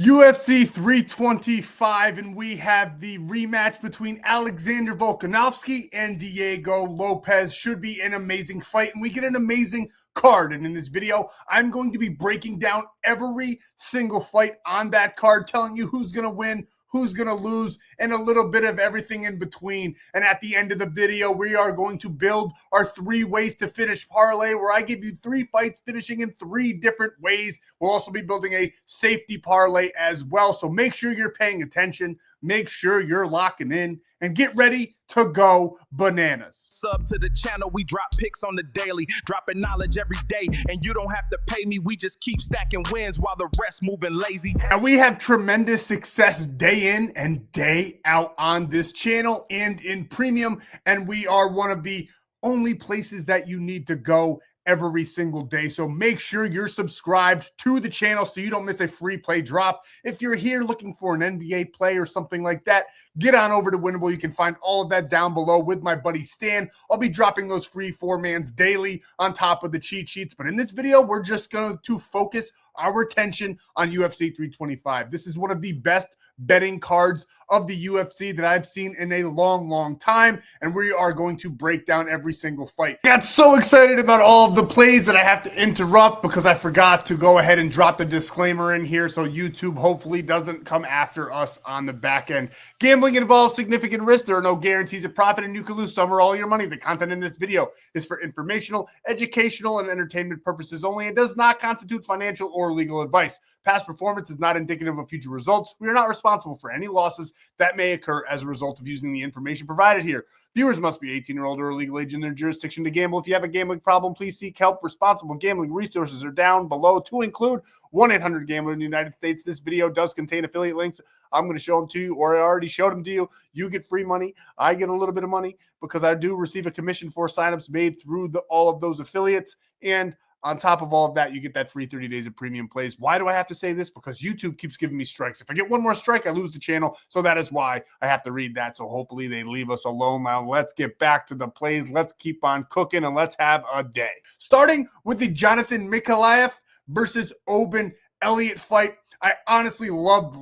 UFC 325, and we have the rematch between Alexander Volkanovski and Diego Lopes. Should be an amazing fight, and we get an amazing card. And in this video, I'm going to be breaking down every single fight on that card, telling you who's going to win, who's going to lose, and a little bit of everything in between. And at the end of the video, we are going to build our 3 ways to finish parlay, where I give you 3 fights finishing in 3 different ways. We'll also be building a safety parlay as well. So make sure you're paying attention, make sure you're locking in, and get ready to go bananas. Sub to the channel, we drop picks on the daily, dropping knowledge every day, and you don't have to pay me, we just keep stacking wins while the rest moving lazy. And we have tremendous success day in and day out on this channel and in premium, and we are one of the only places that you need to go every single day. So make sure you're subscribed to the channel so you don't miss a free play drop. If you're here looking for an NBA play or something like that, get on over to Winible. You can find all of that down below with my buddy Stan. I'll be dropping those free 4-mans daily on top of the cheat sheets. But in this video, we're just going to focus our attention on UFC 325. This is one of the best betting cards of the UFC that I've seen in a long time, and we are going to break down every single fight. I got so excited about all of the plays that I have to interrupt because I forgot to go ahead and drop the disclaimer in here so YouTube hopefully doesn't come after us on the back end. Gambling involves significant risk. There are no guarantees of profit, and you can lose some or all your money. The content in this video is for informational, educational, and entertainment purposes only. It does not constitute financial or legal advice. Past performance is not indicative of future results. We are not responsible for any losses that may occur as a result of using the information provided here. Viewers must be 18 or older or legal age in their jurisdiction to gamble. If you have a gambling problem, please seek help. Responsible gambling resources are down below, to include 1-800-GAMBLER in the United States. This video does contain affiliate links. I'm going to show them to you, or I already showed them to you. You get free money. I get a little bit of money because I do receive a commission for signups made through all of those affiliates. And on top of all of that, you get that free 30 days of premium plays. Why do I have to say this? Because YouTube keeps giving me strikes. If I get one more strike, I lose the channel. So that is why I have to read that. So hopefully they leave us alone. Now let's get back to the plays. Let's keep on cooking and let's have a day. Starting with the Jonathan Mikhailov versus Oben Elliott fight. I honestly love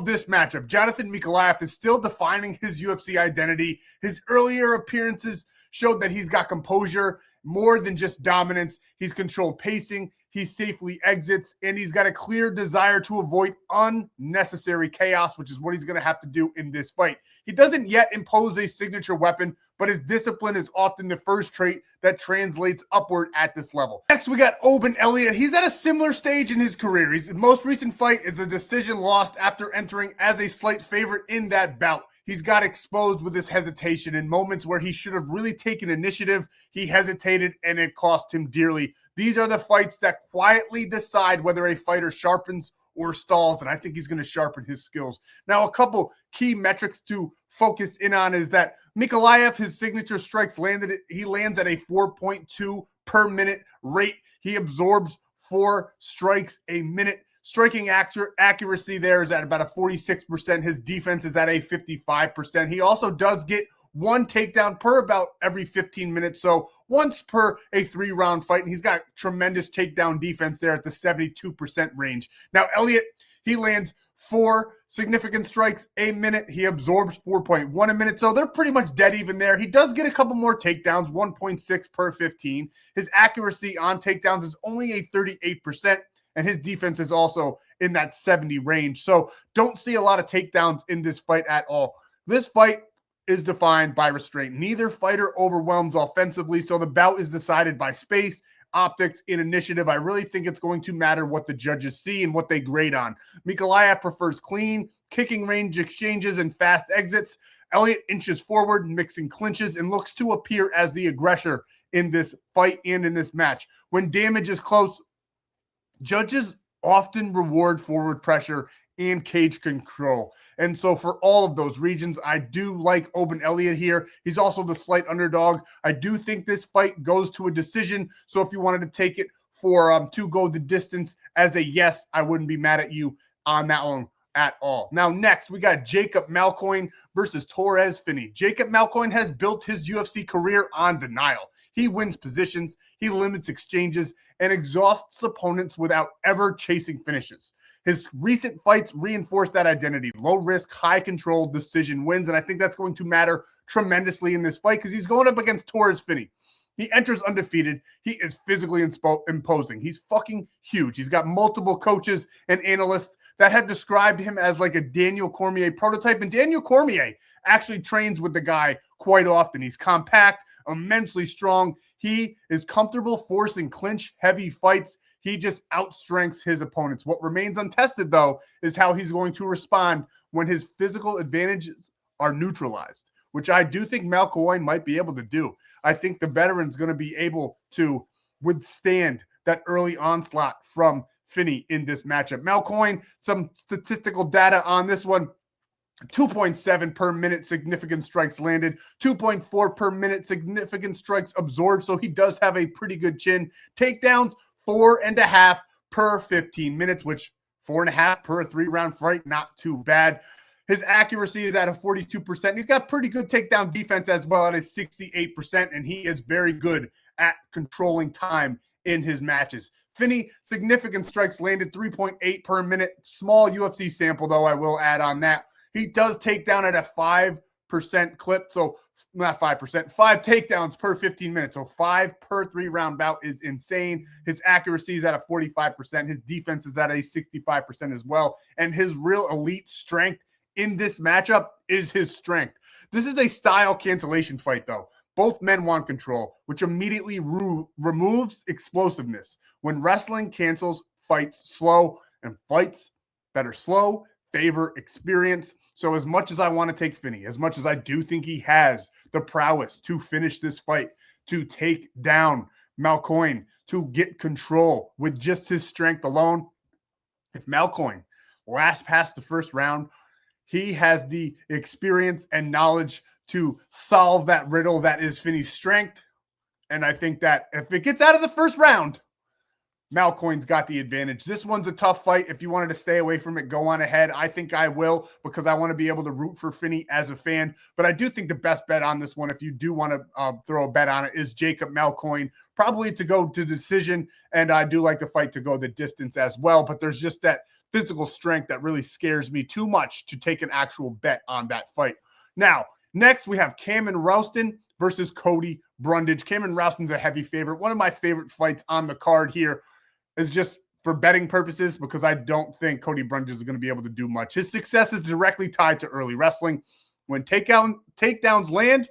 this matchup. Jonathan Mikhailov is still defining his UFC identity. His earlier appearances showed that he's got composure, more than just dominance. He's controlled pacing, he safely exits, and he's got a clear desire to avoid unnecessary chaos, which is what he's going to have to do in this fight. He doesn't yet impose a signature weapon, but his discipline is often the first trait that translates upward at this level. Next, we got Oben Elliott. He's at a similar stage in his career. His most recent fight is a decision lost after entering as a slight favorite in that bout. He's got exposed with his hesitation in moments where he should have really taken initiative. He hesitated, and it cost him dearly. These are the fights that quietly decide whether a fighter sharpens or stalls, and I think he's going to sharpen his skills. Now, a couple key metrics to focus in on is that Mikhailov, his signature strikes he lands at a 4.2 per minute rate. He absorbs 4 strikes a minute. Striking accuracy there is at about a 46%. His defense is at a 55%. He also does get 1 takedown per about every 15 minutes, so once per a 3-round fight, and he's got tremendous takedown defense there at the 72% range. Now, Elliott, he lands 4 significant strikes a minute. He absorbs 4.1 a minute, so they're pretty much dead even there. He does get a couple more takedowns, 1.6 per 15. His accuracy on takedowns is only a 38%. And his defense is also in that 70 range. So don't see a lot of takedowns in this fight at all. This fight is defined by restraint. Neither fighter overwhelms offensively, so the bout is decided by space, optics, and initiative. I really think it's going to matter what the judges see and what they grade on. Mikhailov prefers clean, kicking range exchanges and fast exits. Elliott inches forward, mixing clinches, and looks to appear as the aggressor in this fight and in this match. When damage is close, judges often reward forward pressure and cage control. And so for all of those reasons, I do like Oben Elliott here. He's also the slight underdog. I do think this fight goes to a decision. So if you wanted to take it for to go the distance as a yes, I wouldn't be mad at you on that one at all. Now, next, we got Jacob Malkoin versus Torres Finney. Jacob Malkoin has built his UFC career on denial. He wins positions, he limits exchanges, and exhausts opponents without ever chasing finishes. His recent fights reinforce that identity. Low risk, high control decision wins, and I think that's going to matter tremendously in this fight because he's going up against Torres Finney. He enters undefeated. He is physically imposing. He's fucking huge. He's got multiple coaches and analysts that have described him as like a Daniel Cormier prototype. And Daniel Cormier actually trains with the guy quite often. He's compact, immensely strong. He is comfortable forcing clinch-heavy fights. He just outstrengths his opponents. What remains untested, though, is how he's going to respond when his physical advantages are neutralized, which I do think Malkoin might be able to do. I think the veteran's going to be able to withstand that early onslaught from Finney in this matchup. Malkoin, some statistical data on this one. 2.7 per minute significant strikes landed, 2.4 per minute significant strikes absorbed, so he does have a pretty good chin. Takedowns, 4.5 per 15 minutes, which 4.5 per 3-round fight, not too bad. His accuracy is at a 42%. He's got pretty good takedown defense as well at a 68%, and he is very good at controlling time in his matches. Finney, significant strikes landed, 3.8 per minute. Small UFC sample, though, I will add on that. He does take down at a 5% clip, so not 5%, 5 takedowns per 15 minutes. So 5 per 3-round bout is insane. His accuracy is at a 45%. His defense is at a 65% as well. And his real elite strength in this matchup is his strength. This is a style cancellation fight, though. Both men want control, which immediately removes explosiveness. When wrestling cancels fights slow, and fights that are slow favor experience. So as much as I want to take Finney, as much as I do think he has the prowess to finish this fight, to take down Malkoin, to get control with just his strength alone, if Malkoin lasts past the first round, he has the experience and knowledge to solve that riddle that is Finney's strength. And I think that if it gets out of the first round, Malkoin's got the advantage. This one's a tough fight. If you wanted to stay away from it, go on ahead. I think I will because I want to be able to root for Finney as a fan. But I do think the best bet on this one, if you do want to throw a bet on it, is Jacob Malkoin, probably to go to decision. And I do like the fight to go the distance as well. But there's just that physical strength that really scares me too much to take an actual bet on that fight. Now, next we have Cameron Rouston versus Cody Brundage. Cameron Rouston's a heavy favorite. One of my favorite fights on the card here is just for betting purposes because I don't think Cody Brundage is going to be able to do much. His success is directly tied to early wrestling. When takedowns land,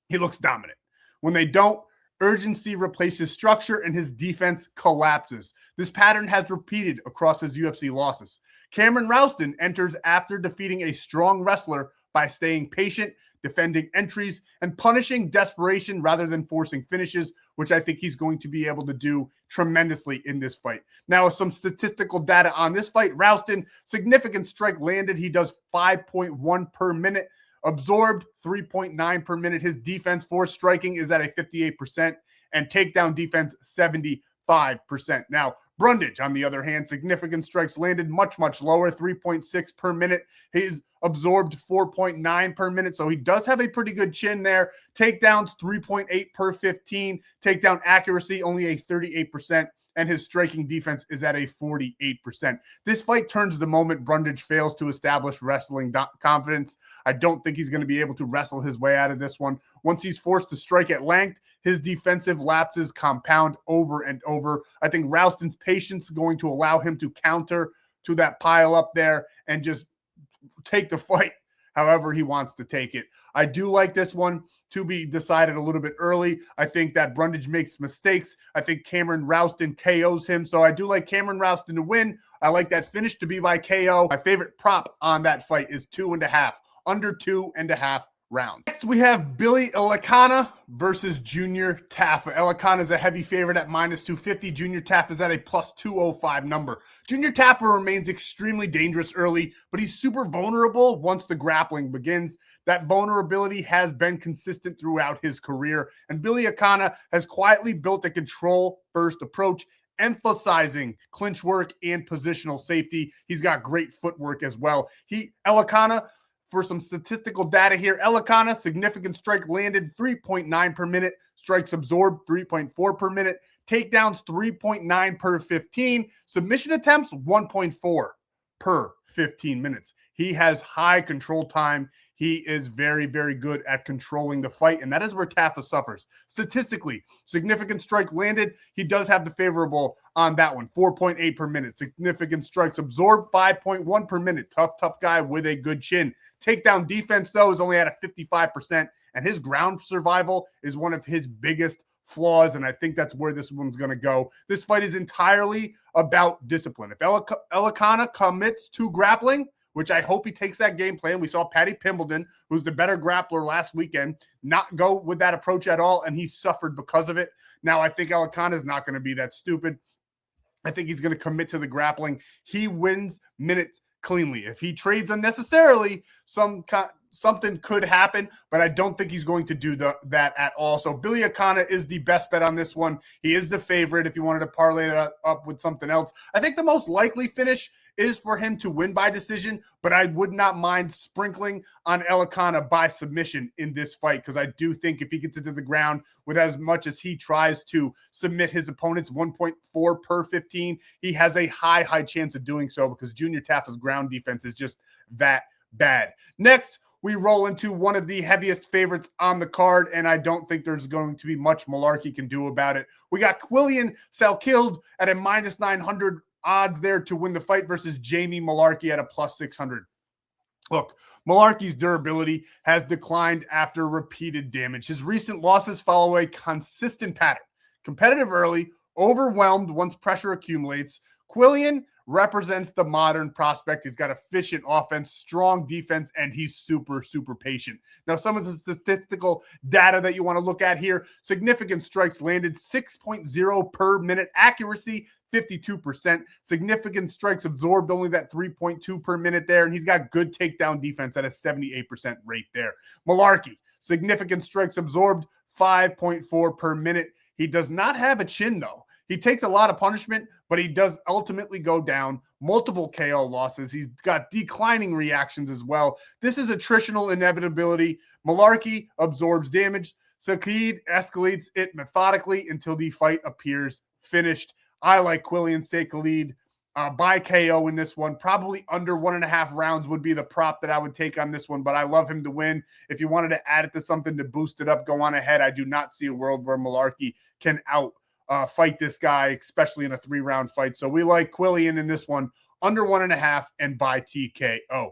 he looks dominant. When they don't, urgency replaces structure and his defense collapses. This pattern has repeated across his UFC losses. Cameron Rouston enters after defeating a strong wrestler by staying patient, defending entries, and punishing desperation rather than forcing finishes, which I think he's going to be able to do tremendously in this fight. Now, some statistical data on this fight. Rouston, significant strike landed. He does 5.1 per minute. Absorbed 3.9 per minute. His defense for striking is at a 58% and takedown defense 75%. Now, Brundage, on the other hand, significant strikes landed much, much lower, 3.6 per minute. He's absorbed 4.9 per minute, so he does have a pretty good chin there. Takedowns 3.8 per 15. Takedown accuracy only a 38%. And his striking defense is at a 48%. This fight turns the moment Brundage fails to establish wrestling confidence. I don't think he's going to be able to wrestle his way out of this one. Once he's forced to strike at length, his defensive lapses compound over and over. I think Rouston's patience is going to allow him to counter to that pile up there and just take the fight however he wants to take it. I do like this one to be decided a little bit early. I think that Brundage makes mistakes. I think Cameron Rouston KOs him. So I do like Cameron Rouston to win. I like that finish to be by KO. My favorite prop on that fight is 2.5, under 2.5 rounds. Next, we have Billy Elikana versus Junior Taffa. Elikana is a heavy favorite at -250. Junior Taffa is at a +205 number. Junior Taffa remains extremely dangerous early, but he's super vulnerable once the grappling begins. That vulnerability has been consistent throughout his career, and Billy Elikana has quietly built a control-first approach emphasizing clinch work and positional safety. He's got great footwork as well. Elikana, for some statistical data here, Elikana, significant strike landed 3.9 per minute, strikes absorbed 3.4 per minute, takedowns 3.9 per 15, submission attempts 1.4 per 15 minutes. He has high control time. He is very, very good at controlling the fight, and that is where Tafa suffers. Statistically, significant strike landed. He does have the favorable on that one, 4.8 per minute. Significant strikes absorbed, 5.1 per minute. Tough guy with a good chin. Takedown defense, though, is only at a 55%, and his ground survival is one of his biggest flaws, and I think that's where this one's going to go. This fight is entirely about discipline. If Elikana commits to grappling, which I hope he takes that game plan. We saw Paddy Pimbleden, who's the better grappler last weekend, not go with that approach at all, and he suffered because of it. Now, I think Elikana is not going to be that stupid. I think he's going to commit to the grappling. He wins minutes cleanly. If he trades unnecessarily, something could happen, but I don't think he's going to do that at all. So Billy Akana is the best bet on this one. He is the favorite if you wanted to parlay that up with something else. I think the most likely finish is for him to win by decision, but I would not mind sprinkling on Elikana by submission in this fight, because I do think if he gets into the ground with as much as he tries to submit his opponents, 1.4 per 15, he has a high chance of doing so, because Junior Tafa's ground defense is just that bad. Next, we roll into one of the heaviest favorites on the card, and I don't think there's going to be much Malarkey can do about it. We got Quillian Salkilde at a minus 900 odds there to win the fight versus Jamie Malarkey at a plus 600. Look, Malarkey's durability has declined after repeated damage. His recent losses follow a consistent pattern. Competitive early, overwhelmed once pressure accumulates. Quillian represents the modern prospect. He's got efficient offense, strong defense, and he's super patient. Now, some of the statistical data that you want to look at here: significant strikes landed, 6.0 per minute, accuracy 52%, significant strikes absorbed, only that 3.2 per minute there, and he's got good takedown defense at a 78% rate there. Malarkey, significant strikes absorbed, 5.4 per minute. He does not have a chin, though. He takes a lot of punishment, but he does ultimately go down. Multiple KO losses. He's got declining reactions as well. This is attritional inevitability. Malarkey absorbs damage. Salkilde escalates it methodically until the fight appears finished. I like Quillian Salkilde by KO in this one. Probably under 1.5 rounds would be the prop that I would take on this one, but I love him to win. If you wanted to add it to something to boost it up, go on ahead. I do not see a world where Malarkey can fight this guy, especially in a 3-round fight. So we like Quillian in this one, under 1.5 and by TKO.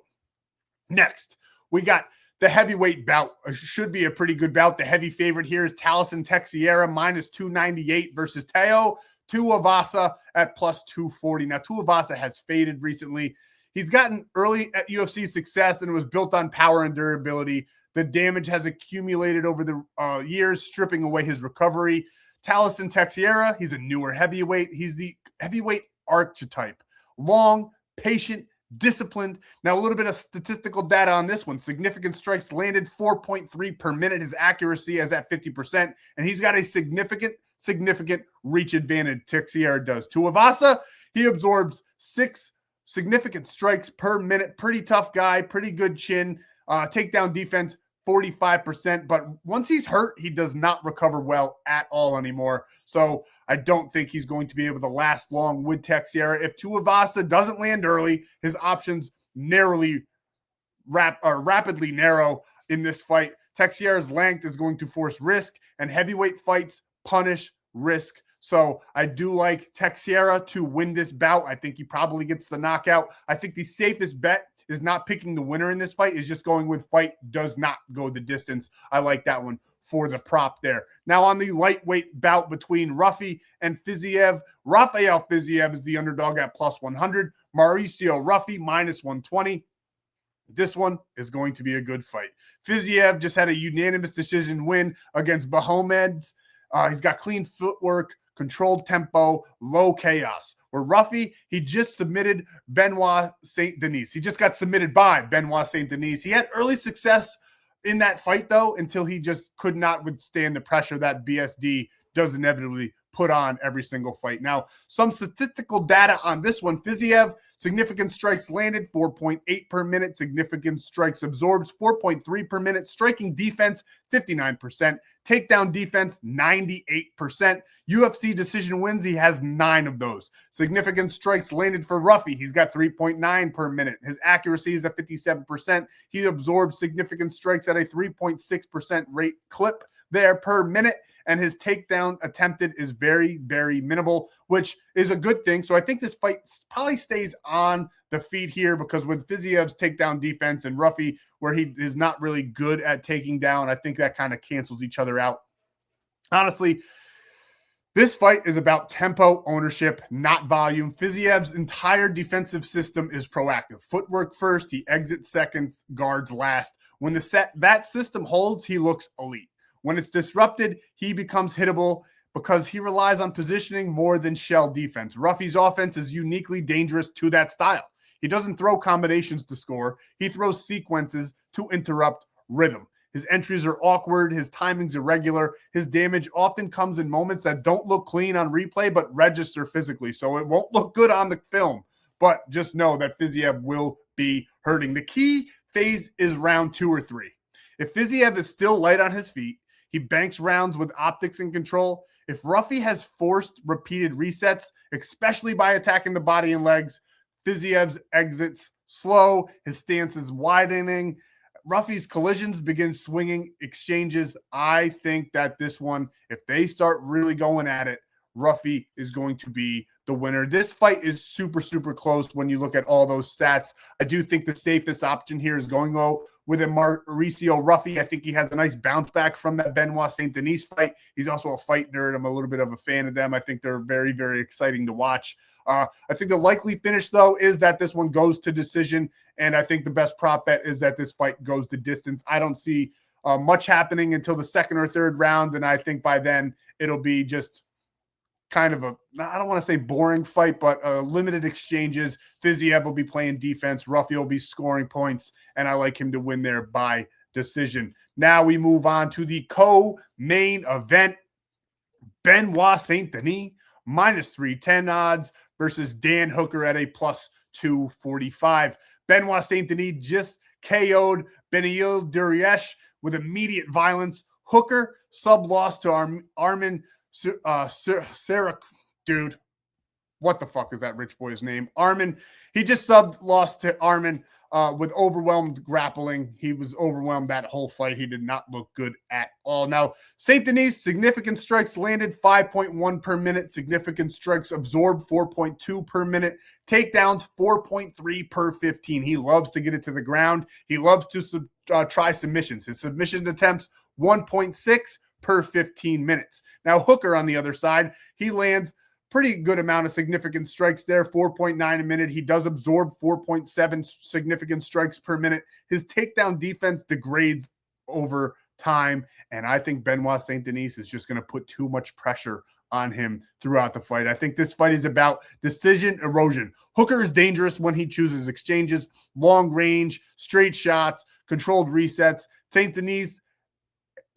Next, we got the heavyweight bout. Should be a pretty good bout. The heavy favorite here is Talison Teixeira, minus 298 versus Teo Tuivasa at plus 240. Now, Tuivasa has faded recently. He's gotten early at UFC success, and it was built on power and durability. The damage has accumulated over the years, stripping away his recovery. Talison Teixeira, he's a newer heavyweight. He's the heavyweight archetype. Long, patient, disciplined. Now, a little bit of statistical data on this one. Significant strikes landed, 4.3 per minute. His accuracy is at 50%, and he's got a significant reach advantage. Teixeira does. Tuivasa, he absorbs 6 significant strikes per minute. Pretty tough guy, pretty good chin. Takedown defense, 45%, but once he's hurt, he does not recover well at all anymore. So I don't think he's going to be able to last long with Teixeira. If Tuivasa doesn't land early, his options rapidly narrow in this fight. Teixeira's length is going to force risk, and heavyweight fights punish risk. So I do like Teixeira to win this bout. I think he probably gets the knockout. I think the safest bet is not picking the winner in this fight, is just going with fight does not go the distance. I like that one for the prop there. Now on the lightweight bout between Ruffy and Fiziev, Rafael Fiziev is the underdog at plus 100. Mauricio Ruffy minus 120. This one is going to be a good fight. Fiziev just had a unanimous decision win against Bahomeds. He's got clean footwork, controlled tempo, low chaos. Where Ruffy, he just submitted Benoit Saint Denis. He just got submitted by Benoit Saint Denis. He had early success in that fight, though, until he just could not withstand the pressure that BSD does inevitably put on every single fight. Now, some statistical data on this one. Fiziev, significant strikes landed, 4.8 per minute. Significant strikes absorbed, 4.3 per minute. Striking defense, 59%. Takedown defense, 98%. UFC decision wins, he has 9 of those. Significant strikes landed for Ruffy, he's got 3.9 per minute. His accuracy is at 57%. He absorbs significant strikes at a 3.6% rate clip there per minute, and his takedown attempted is very, very minimal, which is a good thing. So I think this fight probably stays on the feet here, because with Fiziev's takedown defense and Ruffy, where he is not really good at taking down, I think that kind of cancels each other out. Honestly, this fight is about tempo, ownership, not volume. Fiziev's entire defensive system is proactive. Footwork first, he exits second, guards last. When that system holds, he looks elite. When it's disrupted, he becomes hittable because he relies on positioning more than shell defense. Ruffy's offense is uniquely dangerous to that style. He doesn't throw combinations to score. He throws sequences to interrupt rhythm. His entries are awkward. His timing's irregular. His damage often comes in moments that don't look clean on replay, but register physically. So it won't look good on the film. But just know that Fiziev will be hurting. The key phase is round 2 or 3. If Fiziev is still light on his feet, he banks rounds with optics and control. If Ruffy has forced repeated resets, especially by attacking the body and legs, Fiziev's exits slow. His stance is widening. Ruffy's collisions begin swinging exchanges. I think that this one, if they start really going at it, Ruffy is going to be the winner. This fight is super, super close when you look at all those stats. I do think the safest option here is going to go with a Mauricio Ruffy. I think he has a nice bounce back from that Benoit Saint Denis fight. He's also a fight nerd. I'm a little bit of a fan of them. I think they're very, very exciting to watch. I think the likely finish, though, is that this one goes to decision, and I think the best prop bet is that this fight goes the distance. I don't see much happening until the second or third round, and I think by then it'll be just kind of a, I don't want to say boring fight, but limited exchanges. Fiziev will be playing defense. Ruffy will be scoring points, and I like him to win there by decision. Now we move on to the co-main event. Benoit Saint Denis, -310 odds versus Dan Hooker at a +245. Benoit Saint Denis just KO'd Beneil Dariush with immediate violence. Hooker sub-loss to Armin Sarah, dude, what the fuck is that rich boy's name? Armin. He just lost to Armin with overwhelmed grappling. He was overwhelmed that whole fight. He did not look good at all. Now, Saint Denis, significant strikes landed, 5.1 per minute. Significant strikes absorbed, 4.2 per minute. Takedowns, 4.3 per 15. He loves to get it to the ground. He loves to try submissions. His submission attempts, 1.6 per 15 minutes. Now, Hooker on the other side, he lands pretty good amount of significant strikes there, 4.9 a minute. He does absorb 4.7 significant strikes per minute. His takedown defense degrades over time, and I think Benoit Saint Denis is just going to put too much pressure on him throughout the fight. I think this fight is about decision erosion. Hooker is dangerous when he chooses exchanges, long range, straight shots, controlled resets. Saint Denis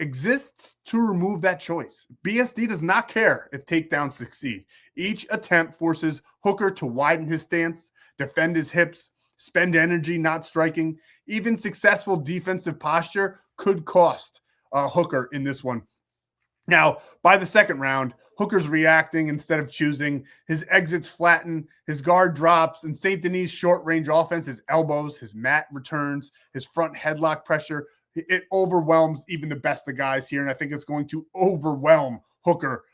exists to remove that choice. BSD does not care if takedowns succeed. Each attempt forces Hooker to widen his stance, defend his hips, spend energy not striking. Even successful defensive posture could cost Hooker in this one. Now, by the second round, Hooker's reacting instead of choosing. His exits flatten, his guard drops, and Saint Denis' short-range offense, his elbows, his mat returns, his front headlock pressure, it overwhelms even the best of guys here, and I think it's going to overwhelm Hooker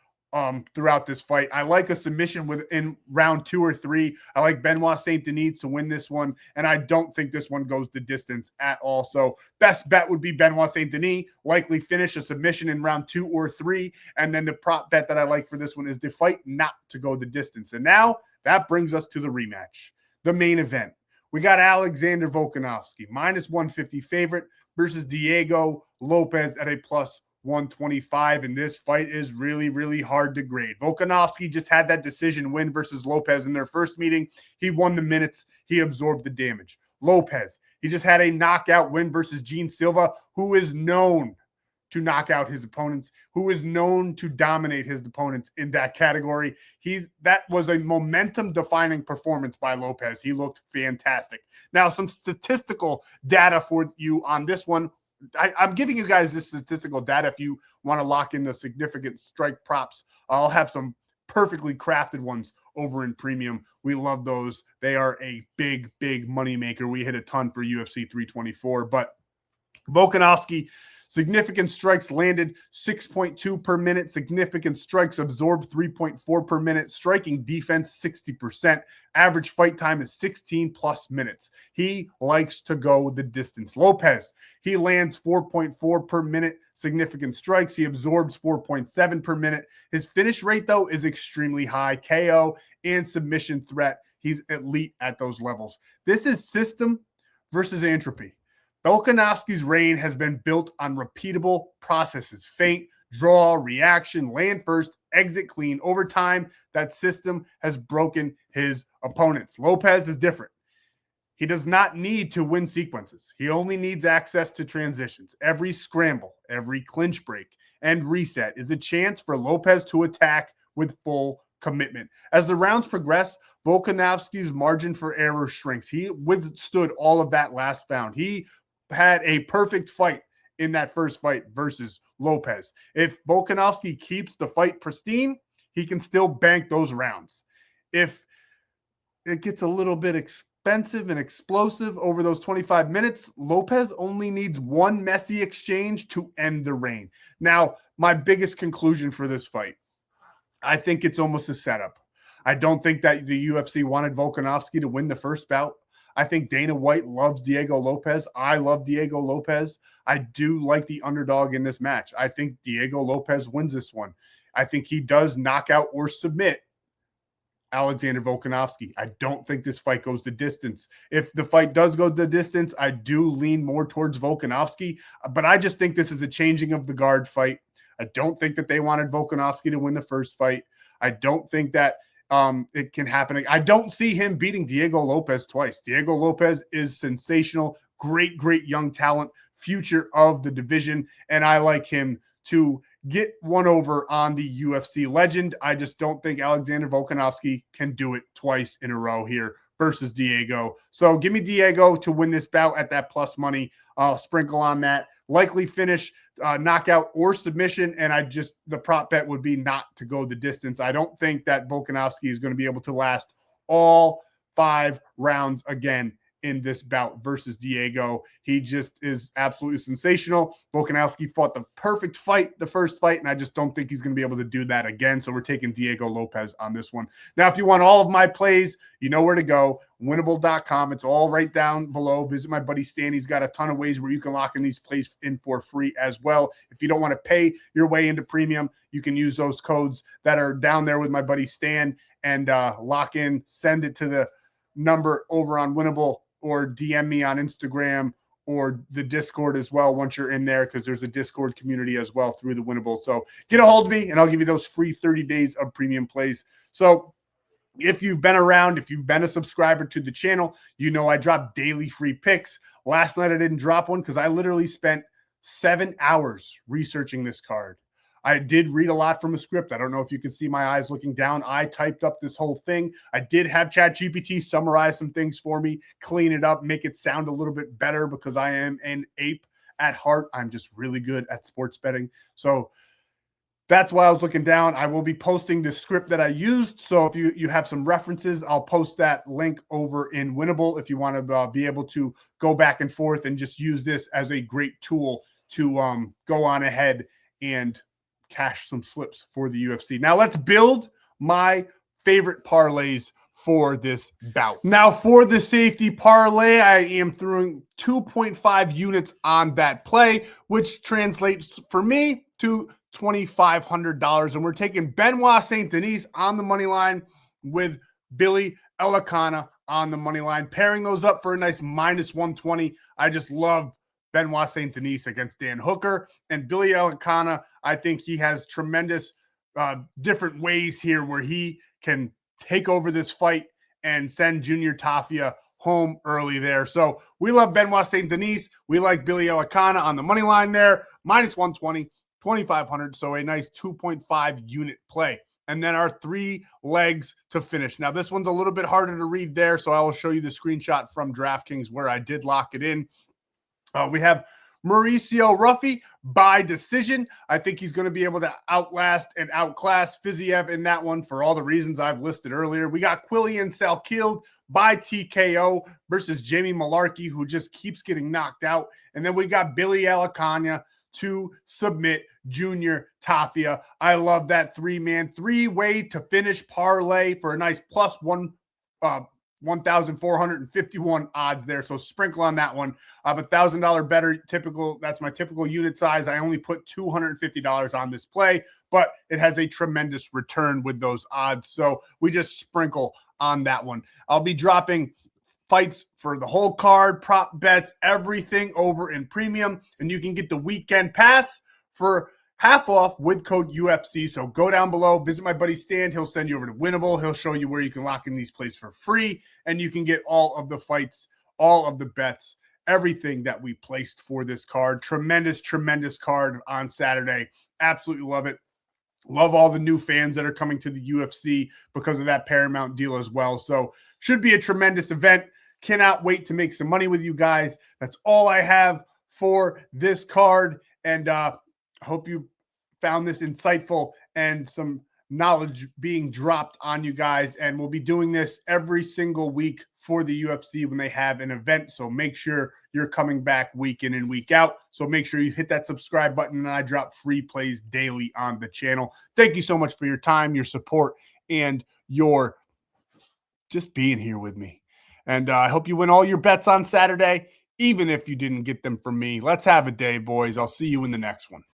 throughout this fight. I like a submission within round 2 or 3. I like Benoit Saint Denis to win this one, and I don't think this one goes the distance at all. So best bet would be Benoit Saint Denis, likely finish a submission in round 2 or 3, and then the prop bet that I like for this one is the fight not to go the distance. And now that brings us to the rematch, the main event. We got Alexander Volkanovski, -150 favorite versus Diego Lopes at a +125. And this fight is really, really hard to grade. Volkanovski just had that decision win versus Lopes in their first meeting. He won the minutes. He absorbed the damage. Lopes, he just had a knockout win versus Gene Silva, who is known to knock out his opponents, who is known to dominate his opponents in that category. That was a momentum-defining performance by Lopes. He looked fantastic. Now, some statistical data for you on this one. I'm giving you guys this statistical data if you want to lock in the significant strike props. I'll have some perfectly crafted ones over in Premium. We love those. They are a big, big money maker. We hit a ton for UFC 324, but Volkanovski, significant strikes landed 6.2 per minute, significant strikes absorbed 3.4 per minute, striking defense 60%, average fight time is 16 plus minutes. He likes to go the distance. Lopes, he lands 4.4 per minute, significant strikes. He absorbs 4.7 per minute. His finish rate, though, is extremely high. KO and submission threat. He's elite at those levels. This is system versus entropy. Volkanovski's reign has been built on repeatable processes: feint, draw, reaction, land first, exit clean. Over time, that system has broken his opponents. Lopes is different. He does not need to win sequences. He only needs access to transitions. Every scramble, every clinch break, and reset is a chance for Lopes to attack with full commitment. As the rounds progress, Volkanovski's margin for error shrinks. He withstood all of that last round. He had a perfect fight in that first fight versus Lopes. If Volkanovski keeps the fight pristine, he can still bank those rounds. If it gets a little bit expensive and explosive over those 25 minutes, Lopes only needs one messy exchange to end the reign. Now, my biggest conclusion for this fight, I think it's almost a setup. I don't think that the UFC wanted Volkanovski to win the first bout. I think Dana White loves Diego Lopes. I love Diego Lopes. I do like the underdog in this match. I think Diego Lopes wins this one. I think he does knock out or submit Alexander Volkanovski. I don't think this fight goes the distance. If the fight does go the distance, I do lean more towards Volkanovski, but I just think this is a changing of the guard fight. I don't think that they wanted Volkanovski to win the first fight. I don't think that it can happen. I don't see him beating Diego Lopes twice. Diego Lopes is sensational, great, great young talent, future of the division, and I like him to get one over on the UFC legend. I just don't think Alexander Volkanovski can do it twice in a row here versus Diego. So give me Diego to win this bout at that plus money. I'll sprinkle on that. Likely finish, knockout or submission, and the prop bet would be not to go the distance. I don't think that Volkanovski is going to be able to last all 5 rounds again in this bout versus Diego. He just is absolutely sensational. Volkanovski fought the perfect fight, the first fight, and I just don't think he's going to be able to do that again. So we're taking Diego Lopes on this one. Now, if you want all of my plays, you know where to go. Winible.com. It's all right down below. Visit my buddy Stan. He's got a ton of ways where you can lock in these plays in for free as well. If you don't want to pay your way into premium, you can use those codes that are down there with my buddy Stan and lock in, send it to the number over on Winnable, or DM me on Instagram or the Discord as well once you're in there, because there's a Discord community as well through the Winnable. So get a hold of me and I'll give you those free 30 days of premium plays. So if you've been around, if you've been a subscriber to the channel, you know I drop daily free picks. Last night I didn't drop one because I literally spent 7 hours researching this card. I did read a lot from a script. I don't know if you can see my eyes looking down. I typed up this whole thing. I did have ChatGPT summarize some things for me, clean it up, make it sound a little bit better, because I am an ape at heart. I'm just really good at sports betting. So that's why I was looking down. I will be posting the script that I used. So if you have some references, I'll post that link over in Winnable if you want to be able to go back and forth and just use this as a great tool to go on ahead and cash some slips for the UFC. Now let's build my favorite parlays for this bout. Now for the safety parlay, I am throwing 2.5 units on that play, which translates for me to $2,500. And we're taking Benoit Saint Denis on the money line with Billy Elikana on the money line, pairing those up for a nice -120. I just love Benoit Saint Denis against Dan Hooker, and Billy Elikana. I think he has tremendous different ways here where he can take over this fight and send Junior Tafia home early there. So we love Benoit Saint Denis. We like Billy Elikana on the money line there, minus 120, 2,500. So a nice 2.5 unit play. And then our 3 legs to finish. Now, this one's a little bit harder to read there, so I will show you the screenshot from DraftKings where I did lock it in. We have Mauricio Ruffy by decision. I think he's going to be able to outlast and outclass Fiziev in that one for all the reasons I've listed earlier. We got Quillian Salkeld by TKO versus Jamie Malarkey, who just keeps getting knocked out. And then we got Billy Elikana to submit Junior Tafia. I love that 3-man, 3-way to finish parlay for a nice plus 1,451 odds there. So sprinkle on that one. $1,000 better typical. That's my typical unit size. I only put $250 on this play, but it has a tremendous return with those odds. So we just sprinkle on that one. I'll be dropping fights for the whole card, prop bets, everything over in premium. And you can get the weekend pass for half off with code UFC. So go down below, visit my buddy Stan. He'll send you over to Winible. He'll show you where you can lock in these plays for free. And you can get all of the fights, all of the bets, everything that we placed for this card. Tremendous, tremendous card on Saturday. Absolutely love it. Love all the new fans that are coming to the UFC because of that Paramount deal as well. So should be a tremendous event. Cannot wait to make some money with you guys. That's all I have for this card. And I hope you found this insightful and some knowledge being dropped on you guys. And we'll be doing this every single week for the UFC when they have an event. So make sure you're coming back week in and week out. So make sure you hit that subscribe button, and I drop free plays daily on the channel. Thank you so much for your time, your support, and your just being here with me. And I hope you win all your bets on Saturday, even if you didn't get them from me. Let's have a day, boys. I'll see you in the next one.